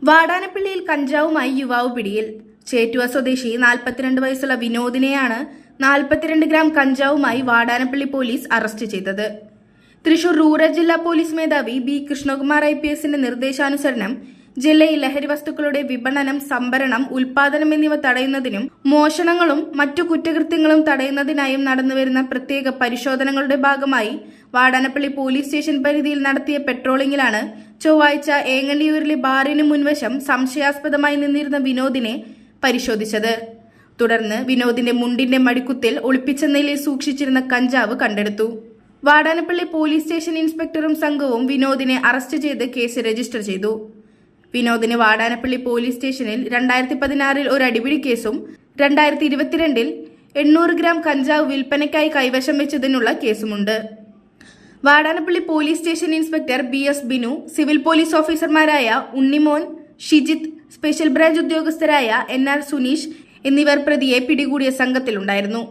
വാടാനപ്പള്ളിയിൽ കഞ്ചാവുമായി യുവാവ് പിടിയിൽ. ചേറ്റുവ സ്വദേശി 42 വയസ്സുള്ള വിനോദിനെയാണ് 42 ഗ്രാം കഞ്ചാവുമായി വാടാനപ്പള്ളി പോലീസ് അറസ്റ്റ് ചെയ്തത്. തൃശൂർ റൂറൽ ജില്ലാ പോലീസ് മേധാവി ബി കൃഷ്ണകുമാർ IPSന്റെ നിർദ്ദേശാനുസരണം ജില്ലയിൽ ലഹരി വസ്തുക്കളുടെ വിപണനം, സംഭരണം, ഉൽപാദനം എന്നിവ തടയുന്നതിനും മോഷണങ്ങളും മറ്റു കുറ്റകൃത്യങ്ങളും തടയുന്നതിനായും നടന്നുവരുന്ന പ്രത്യേക പരിശോധനകളുടെ ഭാഗമായി വാടാനപ്പള്ളി പോലീസ് സ്റ്റേഷൻ പരിധിയിൽ നടത്തിയ പെട്രോളിംഗിലാണ് ചൊവ്വാഴ്ച ഏങ്ങണ്ടിയൂരിലെ ബാറിന് മുൻവശം സംശയാസ്പദമായി നിന്നിരുന്ന വിനോദിനെ പരിശോധിച്ചത്. തുടർന്ന് വിനോദിന്റെ മുണ്ടിന്റെ മടിക്കുത്തിൽ ഒളിപ്പിച്ച നിലയിൽ സൂക്ഷിച്ചിരുന്ന കഞ്ചാവ് കണ്ടെടുത്തു. വാടാനപ്പള്ളി പോലീസ് സ്റ്റേഷൻ ഇൻസ്പെക്ടറും സംഘവും വിനോദിനെ അറസ്റ്റ് ചെയ്ത് കേസ് രജിസ്റ്റർ ചെയ്തു. വിനോദിന് വാടാനപ്പള്ളി പോലീസ് സ്റ്റേഷനിൽ 2016 ഒരു അടിപിടി കേസും 2022 800 ഗ്രാം കഞ്ചാവ് വിൽപ്പനയ്ക്കായി കൈവശം വെച്ചതിനുള്ള കേസുമുണ്ട്. Vadanappally police station inspector BS Binu, civil police ഓഫീസർമാരായ ഉണ്ണിമോൻ, ഷിജിത്ത്, സ്പെഷ്യൽ ബ്രാഞ്ച് ഉദ്യോഗസ്ഥരായ NR സുനീഷ് എന്നിവർ പ്രതിയെ പിടികൂടിയ സംഘത്തിലുണ്ടായിരുന്നു.